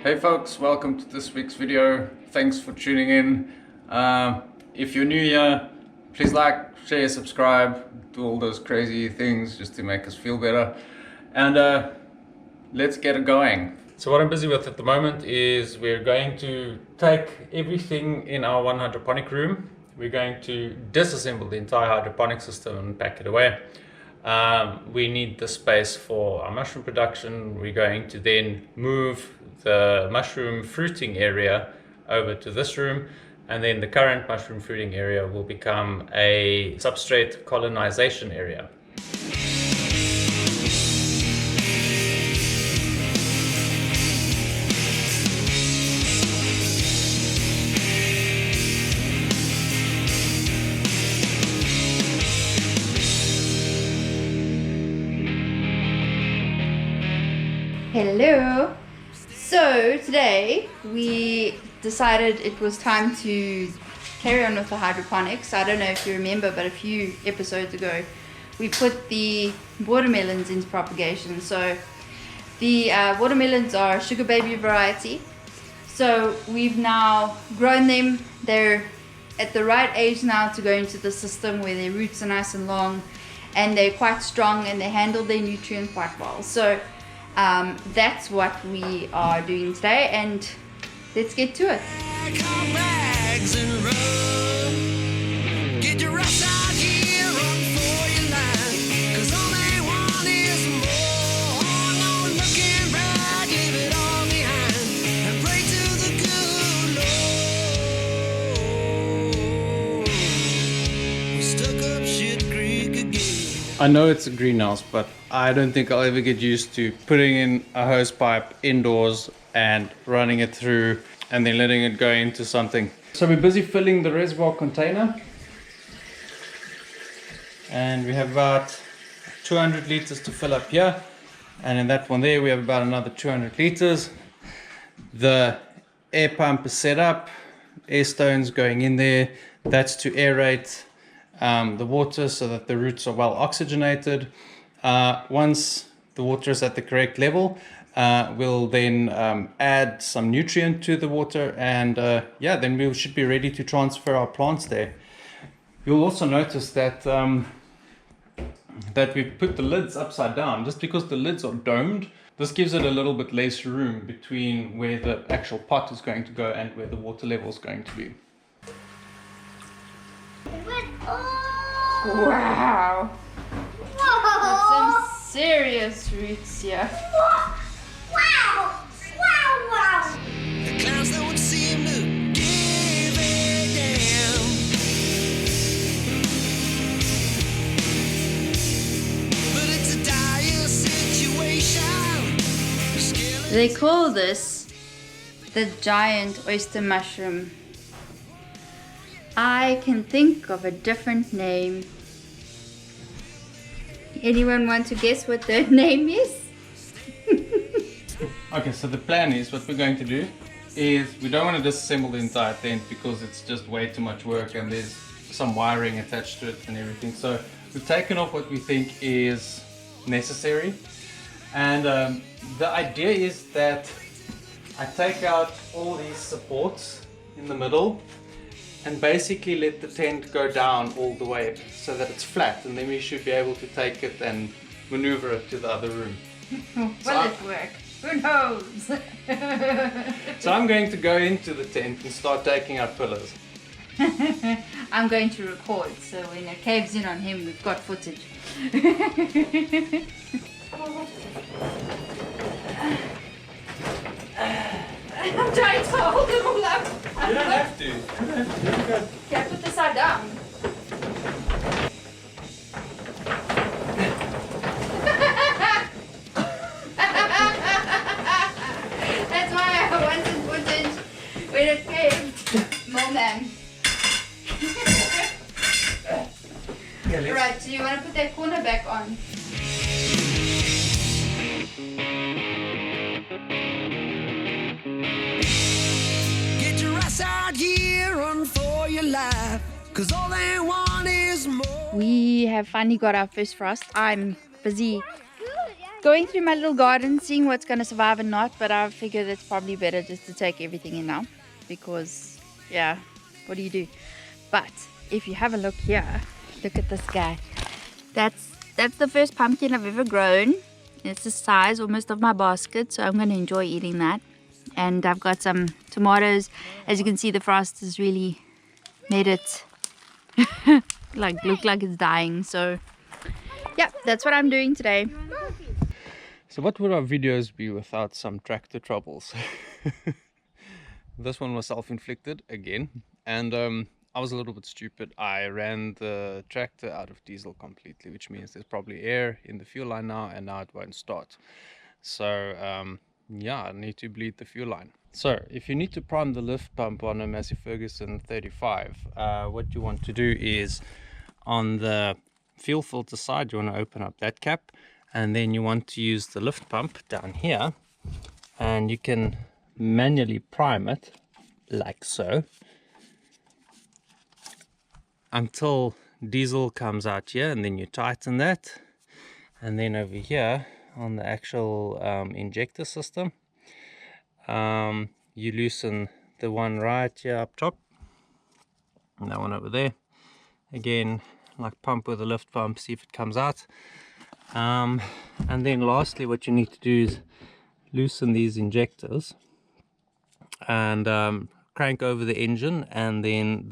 Hey folks, welcome to this week's video. Thanks for tuning in. If you're new here, please like, share, subscribe, do all those crazy things just to make us feel better. And let's get it going. So what I'm busy with at the moment is we're going to take everything in our one hydroponic room. We're going to disassemble the entire hydroponic system and pack it away. We need the space for our mushroom production. We're going to then move the mushroom fruiting area over to this room, and then the current mushroom fruiting area will become a substrate colonization area. Hello! So today we decided it was time to carry on with the hydroponics. I don't know if you remember, but a few episodes ago we put the watermelons into propagation. So the watermelons are sugar baby variety. So we've now grown them. They're at the right age now to go into the system where their roots are nice and long and they're quite strong and they handle their nutrients quite well. So that's what we are doing today, and let's get to it. I know it's a greenhouse, but I don't think I'll ever get used to putting in a hose pipe indoors and running it through and then letting it go into something. So we're busy filling the reservoir container, and we have about 200 liters to fill up here, and in that one there we have about another 200 liters. The air pump is set up, air stones going in there. That's to aerate the water so that the roots are well oxygenated. Once the water is at the correct level, we'll then add some nutrient to the water, and then we should be ready to transfer our plants there. You'll also notice that that we've put the lids upside down just because the lids are domed. This gives it a little bit less room between where the actual pot is going to go and where the water level is going to be. Wow! That's some serious roots here. Wow! The clowns don't seem to give a damn. But it's a dire situation. They call this the giant oyster mushroom. I can think of a different name. Anyone want to guess what the name is? Okay, so the plan is, what we're going to do is, we don't want to disassemble the entire tent because it's just way too much work and there's some wiring attached to it and everything. So we've taken off what we think is necessary, and the idea is that I take out all these supports in the middle and basically let the tent go down all the way so that it's flat, and then we should be able to take it and maneuver it to the other room. Will it work? Who knows? So I'm going to go into the tent and start taking out pillars. I'm going to record, so when it caves in on him, we've got footage. I'm trying to hold them all up. You don't have to. Okay, put this side down. That's why I wanted footage when it caved. More man. Alright, so you want to put that corner back on? Get your ass out here, run for your life. 'Cause all they want is more. We have finally got our first frost. I'm busy going through my little garden, seeing what's going to survive and not, but I figured it's probably better just to take everything in now because, yeah, what do you do? But if you have a look here, look at this guy. That's the first pumpkin I've ever grown. It's the size almost of my basket, so I'm going to enjoy eating that. And I've got some tomatoes. As you can see, the frost has really made it look like it's dying. So yeah, that's what I'm doing today. So what would our videos be without some tractor troubles? This one was self-inflicted again, and I was a little bit stupid. I ran the tractor out of diesel completely, which means there's probably air in the fuel line now, and now it won't start. So yeah, I need to bleed the fuel line. So if you need to prime the lift pump on a Massey Ferguson 35, what you want to do is on the fuel filter side, you want to open up that cap, and then you want to use the lift pump down here, and you can manually prime it like so until diesel comes out here, and then you tighten that, and then over here on the actual injector system, you loosen the one right here up top and that one over there. Again, like pump with a lift pump, see if it comes out. And then lastly, what you need to do is loosen these injectors and crank over the engine, and then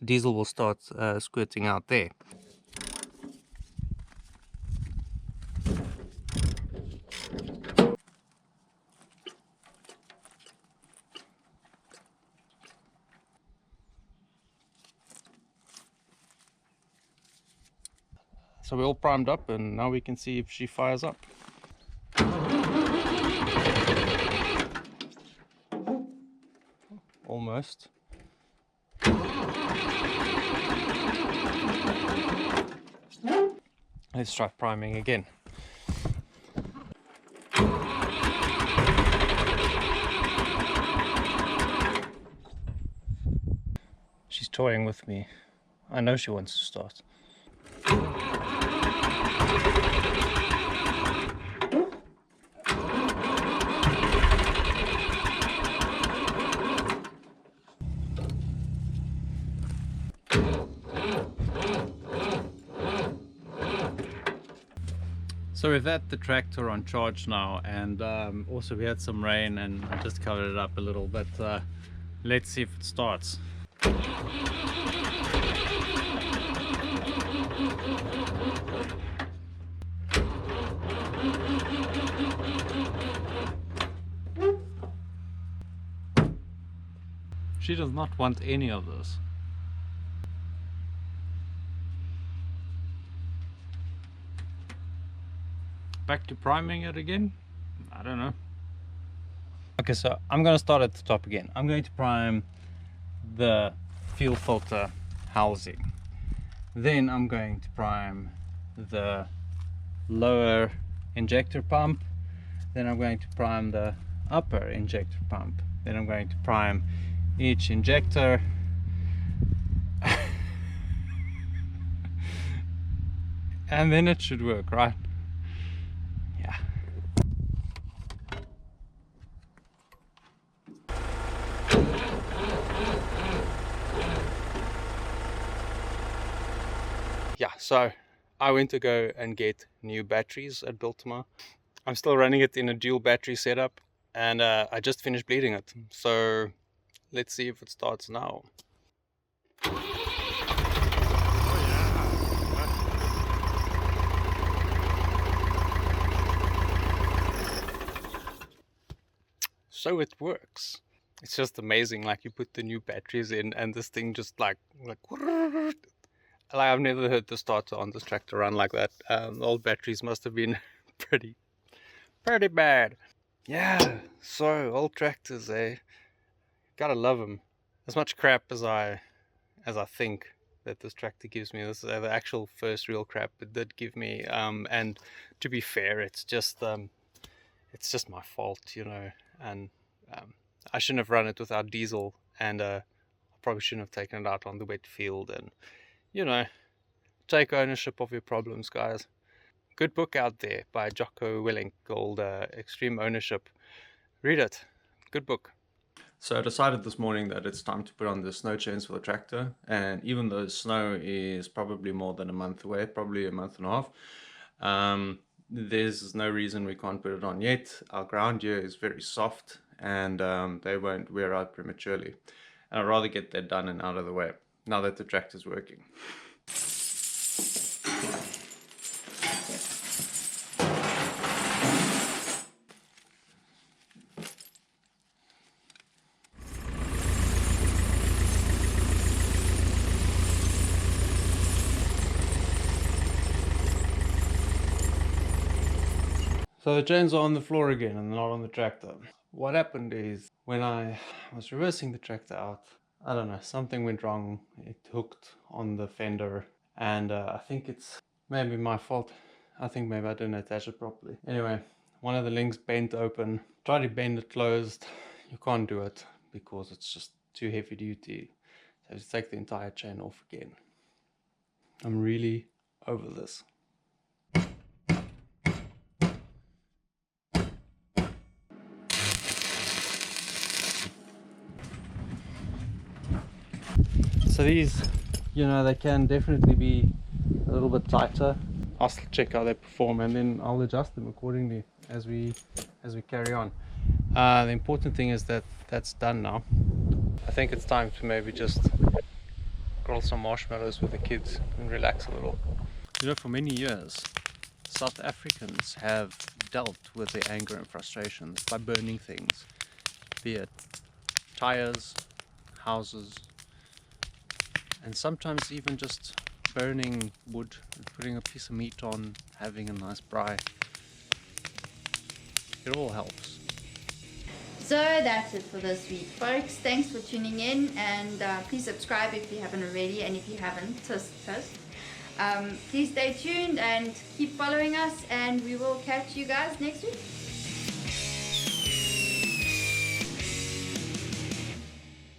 diesel will start squirting out there. So we're all primed up, and now we can see if she fires up. Almost. Let's try priming again. She's toying with me. I know she wants to start. So we've had the tractor on charge now, and also we had some rain and I just covered it up a little, but let's see if it starts. She does not want any of this. Back to priming it again? I don't know. Okay, so I'm going to start at the top again. I'm going to prime the fuel filter housing. Then I'm going to prime the lower injector pump. Then I'm going to prime the upper injector pump. Then I'm going to prime each injector. And then it should work, right? Yeah. Yeah, so I went to go and get new batteries at Biltema. I'm still running it in a dual battery setup, and I just finished bleeding it. So let's see if it starts now. So it works. It's just amazing. Like, you put the new batteries in and this thing just like I've never heard the starter on this tractor run like that. The old batteries must have been pretty bad. Yeah, so old tractors, gotta love them. As much crap as I think that this tractor gives me, this is the actual first real crap it did give me. And to be fair, it's just my fault, you know. And I shouldn't have run it without diesel, and I probably shouldn't have taken it out on the wet field. And, you know, take ownership of your problems, guys. good book out there by Jocko Willink called Extreme Ownership. Read it. Good book. So I decided this morning that it's time to put on the snow chains for the tractor, and even though snow is probably more than a month away, probably a month and a half, there's no reason we can't put it on yet. Our ground here is very soft, and they won't wear out prematurely. And I'd rather get that done and out of the way now that the tractor's working. So the chains are on the floor again and not on the tractor. What happened is when I was reversing the tractor out, I don't know, something went wrong. It hooked on the fender, and I think it's maybe my fault. I think maybe I didn't attach it properly. Anyway, one of the links bent open. Try to bend it closed. You can't do it because it's just too heavy duty. So I have to take the entire chain off again. I'm really over this. So these, they can definitely be a little bit tighter. I'll check how they perform and then I'll adjust them accordingly as we carry on. The important thing is that that's done now. I think it's time to maybe just grill some marshmallows with the kids and relax a little. For many years, South Africans have dealt with their anger and frustrations by burning things, be it tires, houses, and sometimes even just burning wood and putting a piece of meat on, having a nice braai. It all helps. So that's it for this week, folks. Thanks for tuning in, and please subscribe if you haven't already, and if you haven't, please stay tuned and keep following us, and we will catch you guys next week.